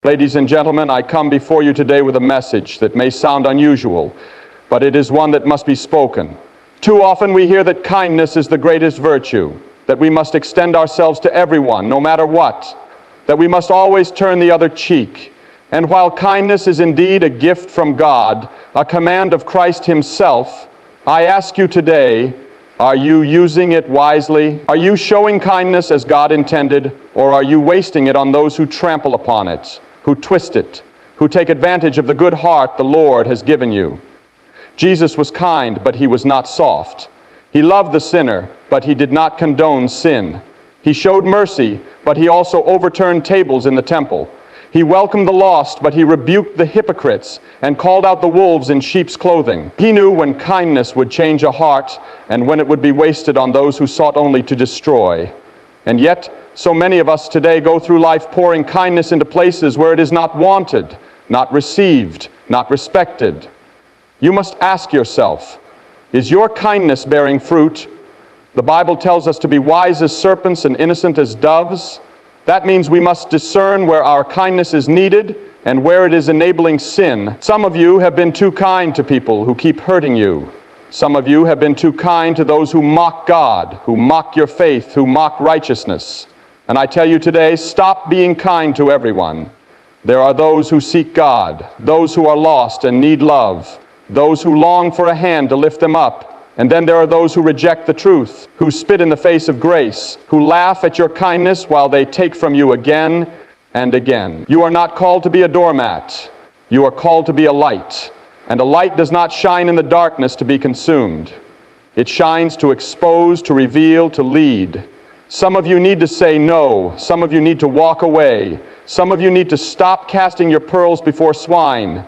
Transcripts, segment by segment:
Ladies and gentlemen, I come before you today with a message that may sound unusual, but it is one that must be spoken. Too often we hear that kindness is the greatest virtue, that we must extend ourselves to everyone, no matter what, that we must always turn the other cheek. And while kindness is indeed a gift from God, a command of Christ Himself, I ask you today, are you using it wisely? Are you showing kindness as God intended, or are you wasting it on those who trample upon it, who twist it, who take advantage of the good heart the Lord has given you? Jesus was kind, but He was not soft. He loved the sinner, but He did not condone sin. He showed mercy, but He also overturned tables in the temple. He welcomed the lost, but He rebuked the hypocrites and called out the wolves in sheep's clothing. He knew when kindness would change a heart and when it would be wasted on those who sought only to destroy. And yet, so many of us today go through life pouring kindness into places where it is not wanted, not received, not respected. You must ask yourself, is your kindness bearing fruit? The Bible tells us to be wise as serpents and innocent as doves. That means we must discern where our kindness is needed and where it is enabling sin. Some of you have been too kind to people who keep hurting you. Some of you have been too kind to those who mock God, who mock your faith, who mock righteousness. And I tell you today, stop being kind to everyone. There are those who seek God, those who are lost and need love, those who long for a hand to lift them up. And then there are those who reject the truth, who spit in the face of grace, who laugh at your kindness while they take from you again and again. You are not called to be a doormat. You are called to be a light. And a light does not shine in the darkness to be consumed. It shines to expose, to reveal, to lead. Some of you need to say no. Some of you need to walk away. Some of you need to stop casting your pearls before swine.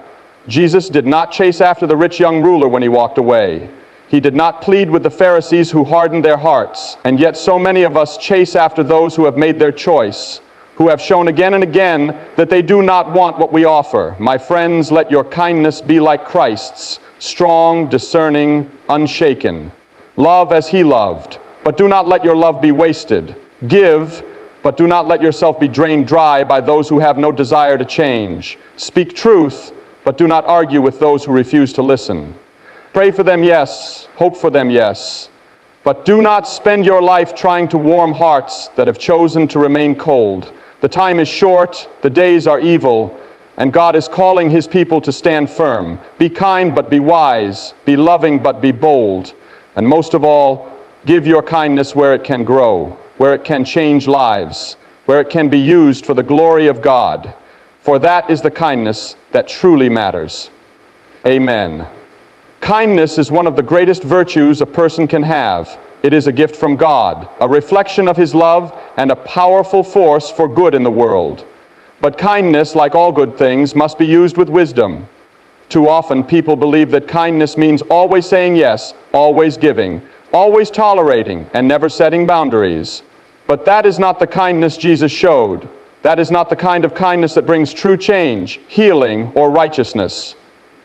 Jesus did not chase after the rich young ruler when He walked away. He did not plead with the Pharisees who hardened their hearts. And yet so many of us chase after those who have made their choice, who have shown again and again that they do not want what we offer. My friends, let your kindness be like Christ's, strong, discerning, unshaken. Love as He loved, but do not let your love be wasted. Give, but do not let yourself be drained dry by those who have no desire to change. Speak truth, but do not argue with those who refuse to listen. Pray for them, yes. Hope for them, yes. But do not spend your life trying to warm hearts that have chosen to remain cold. The time is short, the days are evil, and God is calling His people to stand firm. Be kind, but be wise. Be loving, but be bold. And most of all, give your kindness where it can grow, where it can change lives, where it can be used for the glory of God. For that is the kindness that truly matters. Amen. Kindness is one of the greatest virtues a person can have. It is a gift from God, a reflection of His love, and a powerful force for good in the world. But kindness, like all good things, must be used with wisdom. Too often people believe that kindness means always saying yes, always giving, always tolerating, and never setting boundaries. But that is not the kindness Jesus showed. That is not the kind of kindness that brings true change, healing, or righteousness.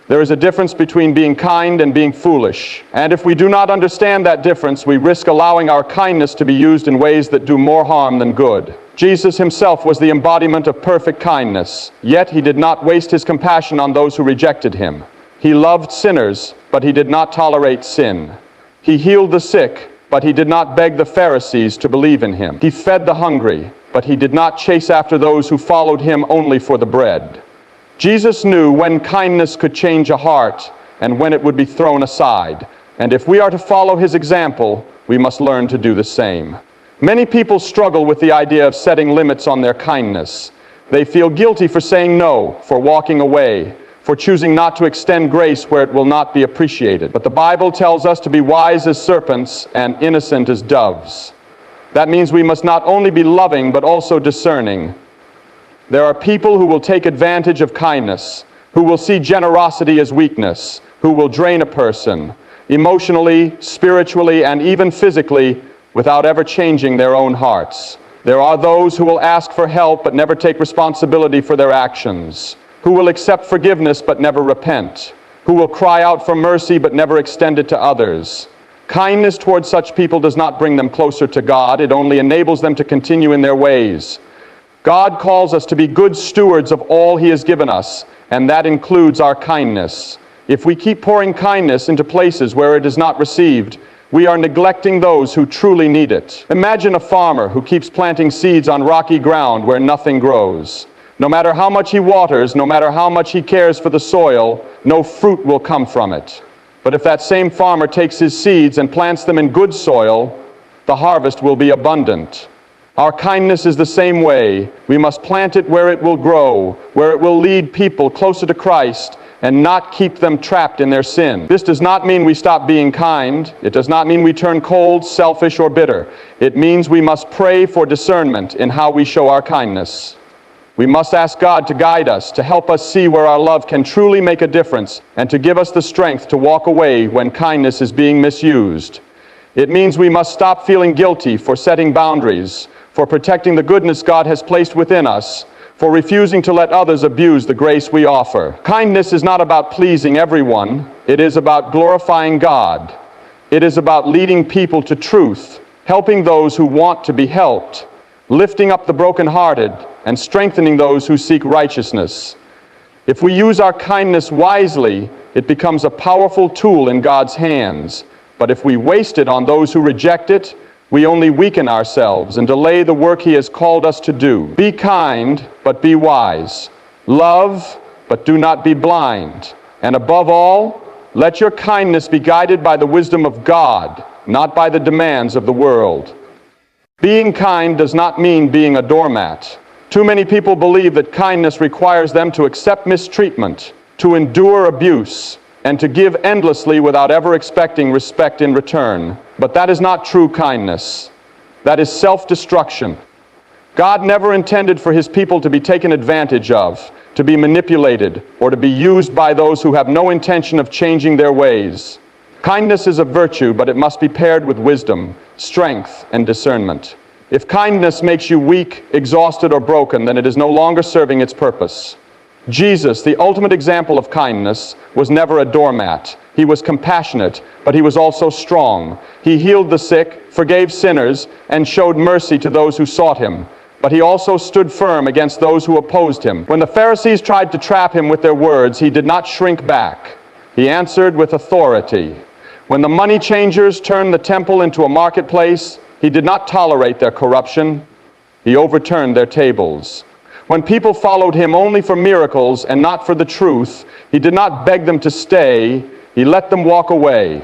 There is a difference between being kind and being foolish. And if we do not understand that difference, we risk allowing our kindness to be used in ways that do more harm than good. Jesus Himself was the embodiment of perfect kindness, yet He did not waste His compassion on those who rejected Him. He loved sinners, but He did not tolerate sin. He healed the sick, but He did not beg the Pharisees to believe in Him. He fed the hungry, but He did not chase after those who followed Him only for the bread. Jesus knew when kindness could change a heart and when it would be thrown aside. And if we are to follow His example, we must learn to do the same. Many people struggle with the idea of setting limits on their kindness. They feel guilty for saying no, for walking away, for choosing not to extend grace where it will not be appreciated. But the Bible tells us to be wise as serpents and innocent as doves. That means we must not only be loving, but also discerning. There are people who will take advantage of kindness, who will see generosity as weakness, who will drain a person emotionally, spiritually, and even physically without ever changing their own hearts. There are those who will ask for help but never take responsibility for their actions, who will accept forgiveness but never repent, who will cry out for mercy but never extend it to others. Kindness towards such people does not bring them closer to God. It only enables them to continue in their ways. God calls us to be good stewards of all He has given us, and that includes our kindness. If we keep pouring kindness into places where it is not received, we are neglecting those who truly need it. Imagine a farmer who keeps planting seeds on rocky ground where nothing grows. No matter how much he waters, no matter how much he cares for the soil, no fruit will come from it. But if that same farmer takes his seeds and plants them in good soil, the harvest will be abundant. Our kindness is the same way. We must plant it where it will grow, where it will lead people closer to Christ, and not keep them trapped in their sin. This does not mean we stop being kind. It does not mean we turn cold, selfish, or bitter. It means we must pray for discernment in how we show our kindness. We must ask God to guide us, to help us see where our love can truly make a difference, and to give us the strength to walk away when kindness is being misused. It means we must stop feeling guilty for setting boundaries, for protecting the goodness God has placed within us, for refusing to let others abuse the grace we offer. Kindness is not about pleasing everyone. It is about glorifying God. It is about leading people to truth, helping those who want to be helped, lifting up the brokenhearted, and strengthening those who seek righteousness. If we use our kindness wisely, it becomes a powerful tool in God's hands. But if we waste it on those who reject it, we only weaken ourselves and delay the work He has called us to do. Be kind, but be wise. Love, but do not be blind. And above all, let your kindness be guided by the wisdom of God, not by the demands of the world. Being kind does not mean being a doormat. Too many people believe that kindness requires them to accept mistreatment, to endure abuse, and to give endlessly without ever expecting respect in return. But that is not true kindness. That is self-destruction. God never intended for His people to be taken advantage of, to be manipulated, or to be used by those who have no intention of changing their ways. Kindness is a virtue, but it must be paired with wisdom, strength, and discernment. If kindness makes you weak, exhausted, or broken, then it is no longer serving its purpose. Jesus, the ultimate example of kindness, was never a doormat. He was compassionate, but He was also strong. He healed the sick, forgave sinners, and showed mercy to those who sought Him. But He also stood firm against those who opposed Him. When the Pharisees tried to trap Him with their words, He did not shrink back. He answered with authority. When the money changers turned the temple into a marketplace, He did not tolerate their corruption. He overturned their tables. When people followed Him only for miracles and not for the truth, He did not beg them to stay. He let them walk away.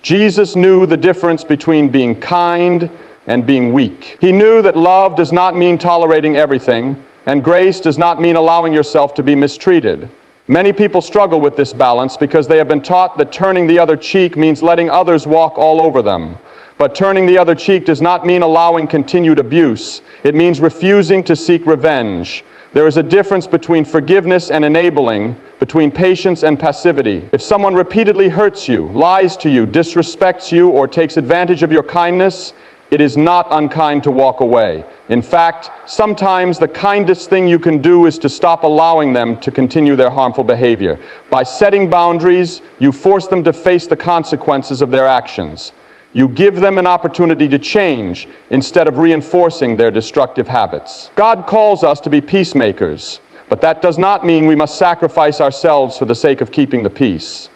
Jesus knew the difference between being kind and being weak. He knew that love does not mean tolerating everything, and grace does not mean allowing yourself to be mistreated. Many people struggle with this balance because they have been taught that turning the other cheek means letting others walk all over them. But turning the other cheek does not mean allowing continued abuse. It means refusing to seek revenge. There is a difference between forgiveness and enabling, between patience and passivity. If someone repeatedly hurts you, lies to you, disrespects you, or takes advantage of your kindness, it is not unkind to walk away. In fact, sometimes the kindest thing you can do is to stop allowing them to continue their harmful behavior. By setting boundaries, you force them to face the consequences of their actions. You give them an opportunity to change instead of reinforcing their destructive habits. God calls us to be peacemakers, but that does not mean we must sacrifice ourselves for the sake of keeping the peace.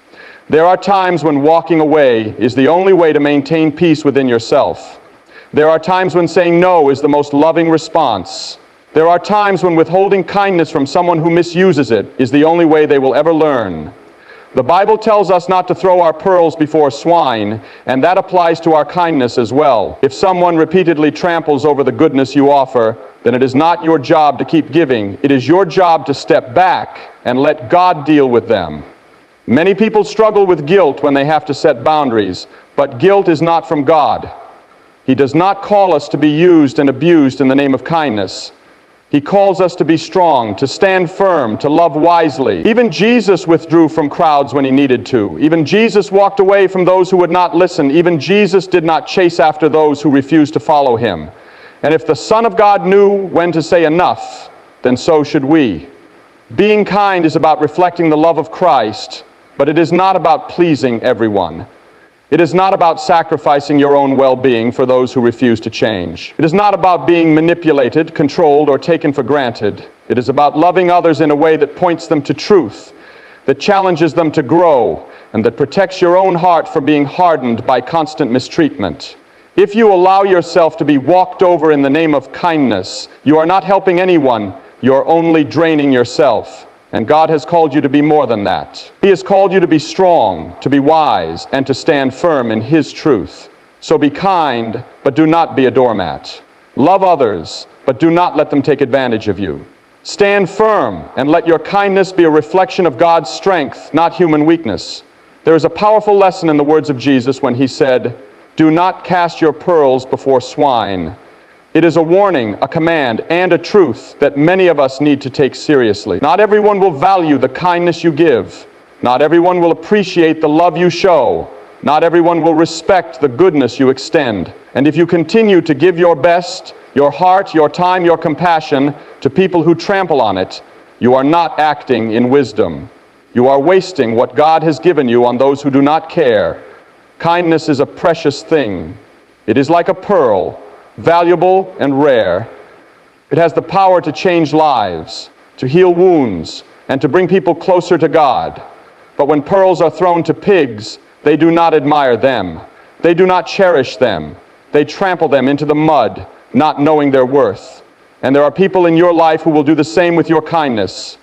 There are times when walking away is the only way to maintain peace within yourself. There are times when saying no is the most loving response. There are times when withholding kindness from someone who misuses it is the only way they will ever learn. The Bible tells us not to throw our pearls before swine, and that applies to our kindness as well. If someone repeatedly tramples over the goodness you offer, then it is not your job to keep giving. It is your job to step back and let God deal with them. Many people struggle with guilt when they have to set boundaries, but guilt is not from God. He does not call us to be used and abused in the name of kindness. He calls us to be strong, to stand firm, to love wisely. Even Jesus withdrew from crowds when He needed to. Even Jesus walked away from those who would not listen. Even Jesus did not chase after those who refused to follow Him. And if the Son of God knew when to say enough, then so should we. Being kind is about reflecting the love of Christ, but it is not about pleasing everyone. It is not about sacrificing your own well-being for those who refuse to change. It is not about being manipulated, controlled, or taken for granted. It is about loving others in a way that points them to truth, that challenges them to grow, and that protects your own heart from being hardened by constant mistreatment. If you allow yourself to be walked over in the name of kindness, you are not helping anyone, you're only draining yourself. And God has called you to be more than that. He has called you to be strong, to be wise, and to stand firm in His truth. So be kind, but do not be a doormat. Love others, but do not let them take advantage of you. Stand firm, and let your kindness be a reflection of God's strength, not human weakness. There is a powerful lesson in the words of Jesus when He said, "Do not cast your pearls before swine." It is a warning, a command, and a truth that many of us need to take seriously. Not everyone will value the kindness you give. Not everyone will appreciate the love you show. Not everyone will respect the goodness you extend. And if you continue to give your best, your heart, your time, your compassion to people who trample on it, you are not acting in wisdom. You are wasting what God has given you on those who do not care. Kindness is a precious thing. It is like a pearl, valuable and rare. It has the power to change lives, to heal wounds, and to bring people closer to God. But when pearls are thrown to pigs, they do not admire them. They do not cherish them. They trample them into the mud, not knowing their worth. And there are people in your life who will do the same with your kindness.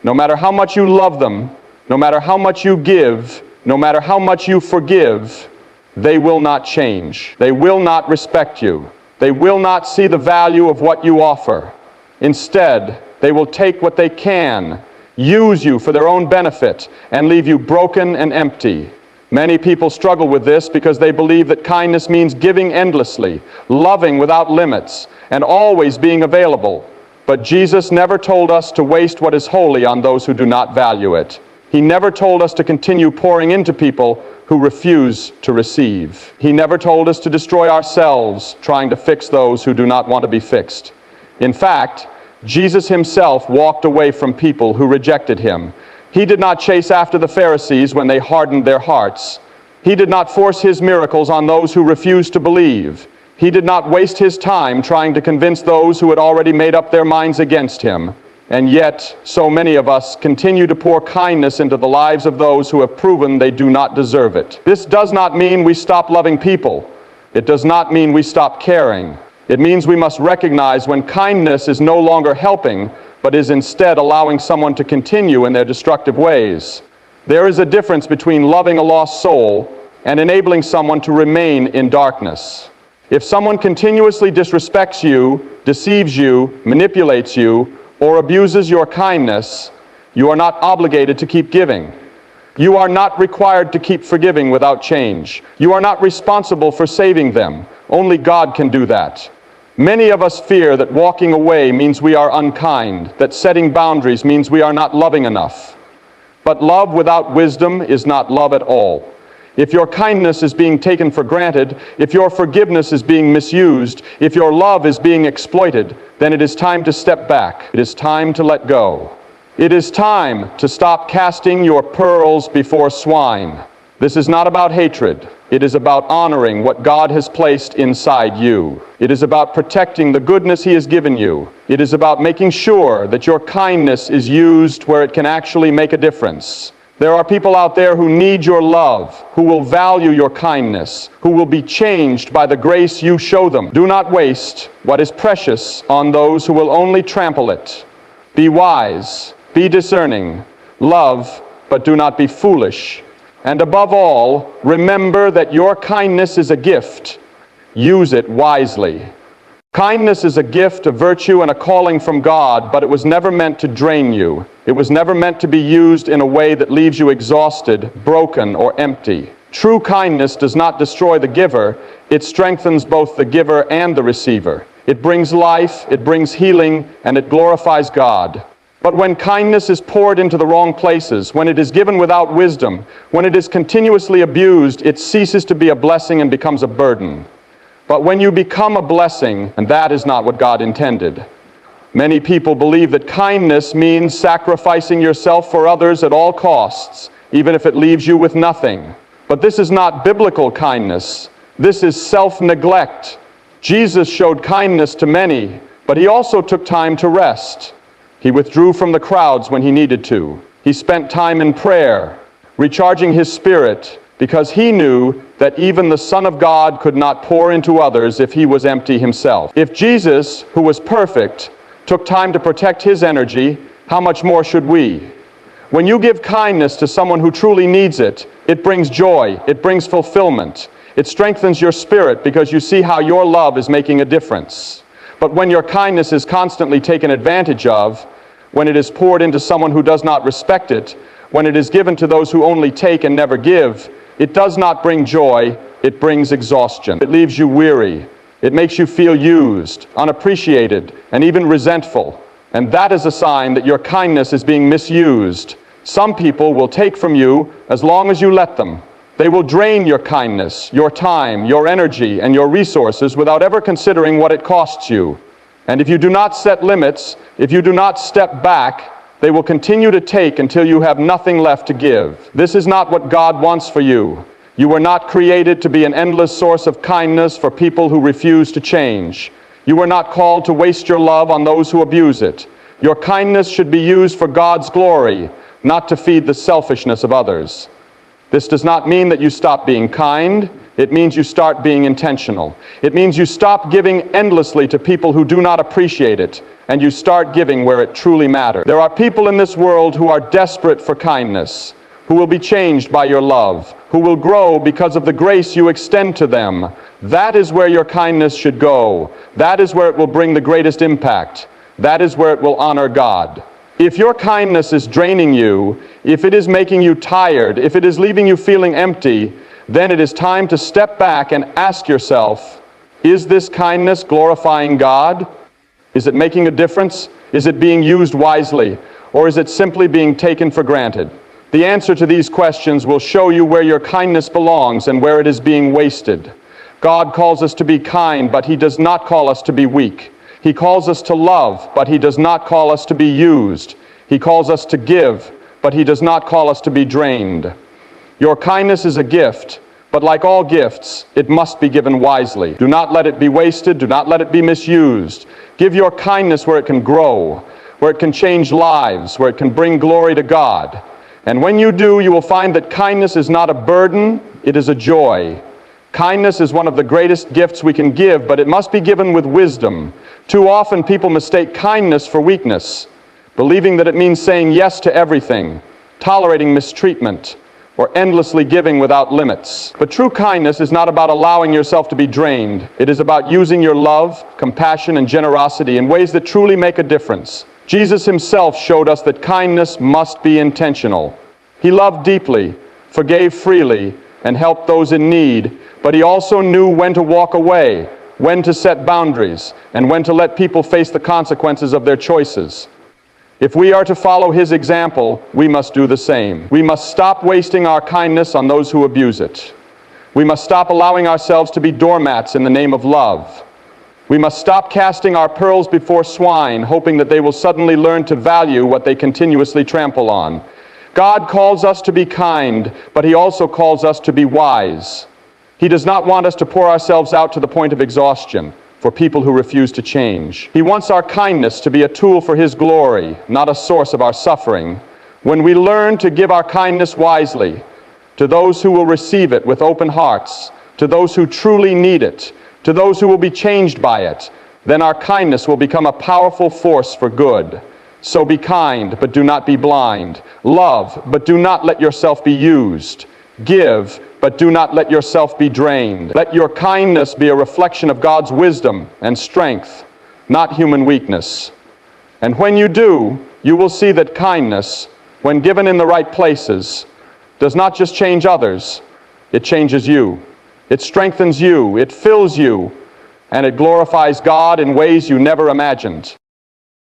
No matter how much you love them, no matter how much you give, no matter how much you forgive, they will not change. They will not respect you. They will not see the value of what you offer. Instead, they will take what they can, use you for their own benefit, and leave you broken and empty. Many people struggle with this because they believe that kindness means giving endlessly, loving without limits, and always being available. But Jesus never told us to waste what is holy on those who do not value it. He never told us to continue pouring into people who refuse to receive. He never told us to destroy ourselves trying to fix those who do not want to be fixed. In fact, Jesus Himself walked away from people who rejected Him. He did not chase after the Pharisees when they hardened their hearts. He did not force His miracles on those who refused to believe. He did not waste His time trying to convince those who had already made up their minds against Him. And yet, so many of us continue to pour kindness into the lives of those who have proven they do not deserve it. This does not mean we stop loving people. It does not mean we stop caring. It means we must recognize when kindness is no longer helping, but is instead allowing someone to continue in their destructive ways. There is a difference between loving a lost soul and enabling someone to remain in darkness. If someone continuously disrespects you, deceives you, manipulates you, or abuses your kindness, you are not obligated to keep giving. You are not required to keep forgiving without change. You are not responsible for saving them. Only God can do that. Many of us fear that walking away means we are unkind, that setting boundaries means we are not loving enough. But love without wisdom is not love at all. If your kindness is being taken for granted, if your forgiveness is being misused, if your love is being exploited, then it is time to step back. It is time to let go. It is time to stop casting your pearls before swine. This is not about hatred. It is about honoring what God has placed inside you. It is about protecting the goodness He has given you. It is about making sure that your kindness is used where it can actually make a difference. There are people out there who need your love, who will value your kindness, who will be changed by the grace you show them. Do not waste what is precious on those who will only trample it. Be wise, be discerning, love, but do not be foolish. And above all, remember that your kindness is a gift. Use it wisely. Kindness is a gift, a virtue, and a calling from God, but it was never meant to drain you. It was never meant to be used in a way that leaves you exhausted, broken, or empty. True kindness does not destroy the giver. It strengthens both the giver and the receiver. It brings life, it brings healing, and it glorifies God. But when kindness is poured into the wrong places, when it is given without wisdom, when it is continuously abused, it ceases to be a blessing and becomes a burden. But when you become a blessing, and that is not what God intended. Many people believe that kindness means sacrificing yourself for others at all costs, even if it leaves you with nothing. But this is not biblical kindness. This is self-neglect. Jesus showed kindness to many, but he also took time to rest. He withdrew from the crowds when he needed to. He spent time in prayer, recharging his spirit, because he knew that even the Son of God could not pour into others if he was empty himself. If Jesus, who was perfect, took time to protect his energy, how much more should we? When you give kindness to someone who truly needs it, it brings joy, it brings fulfillment. It strengthens your spirit because you see how your love is making a difference. But when your kindness is constantly taken advantage of, when it is poured into someone who does not respect it, when it is given to those who only take and never give, it does not bring joy, it brings exhaustion. It leaves you weary. It makes you feel used, unappreciated, and even resentful. And that is a sign that your kindness is being misused. Some people will take from you as long as you let them. They will drain your kindness, your time, your energy, and your resources without ever considering what it costs you. And if you do not set limits, if you do not step back, they will continue to take until you have nothing left to give. This is not what God wants for you. You were not created to be an endless source of kindness for people who refuse to change. You were not called to waste your love on those who abuse it. Your kindness should be used for God's glory, not to feed the selfishness of others. This does not mean that you stop being kind. It means you start being intentional. It means you stop giving endlessly to people who do not appreciate it, and you start giving where it truly matters. There are people in this world who are desperate for kindness, who will be changed by your love, who will grow because of the grace you extend to them. That is where your kindness should go. That is where it will bring the greatest impact. That is where it will honor God. If your kindness is draining you, if it is making you tired, if it is leaving you feeling empty, then it is time to step back and ask yourself, is this kindness glorifying God? Is it making a difference? Is it being used wisely? Or is it simply being taken for granted? The answer to these questions will show you where your kindness belongs and where it is being wasted. God calls us to be kind, but he does not call us to be weak. He calls us to love, but he does not call us to be used. He calls us to give, but he does not call us to be drained. Your kindness is a gift, but like all gifts, it must be given wisely. Do not let it be wasted. Do not let it be misused. Give your kindness where it can grow, where it can change lives, where it can bring glory to God. And when you do, you will find that kindness is not a burden, it is a joy. Kindness is one of the greatest gifts we can give, but it must be given with wisdom. Too often people mistake kindness for weakness, believing that it means saying yes to everything, tolerating mistreatment, or endlessly giving without limits. But true kindness is not about allowing yourself to be drained. It is about using your love, compassion, and generosity in ways that truly make a difference. Jesus himself showed us that kindness must be intentional. He loved deeply, forgave freely, and helped those in need, but he also knew when to walk away, when to set boundaries, and when to let people face the consequences of their choices. If we are to follow his example, we must do the same. We must stop wasting our kindness on those who abuse it. We must stop allowing ourselves to be doormats in the name of love. We must stop casting our pearls before swine, hoping that they will suddenly learn to value what they continuously trample on. God calls us to be kind, but he also calls us to be wise. He does not want us to pour ourselves out to the point of exhaustion for people who refuse to change. He wants our kindness to be a tool for his glory, not a source of our suffering. When we learn to give our kindness wisely, to those who will receive it with open hearts, to those who truly need it, to those who will be changed by it, then our kindness will become a powerful force for good. So be kind, but do not be blind. Love, but do not let yourself be used. Give, but do not let yourself be drained. Let your kindness be a reflection of God's wisdom and strength, not human weakness. And when you do, you will see that kindness, when given in the right places, does not just change others, it changes you. It strengthens you, it fills you, and it glorifies God in ways you never imagined.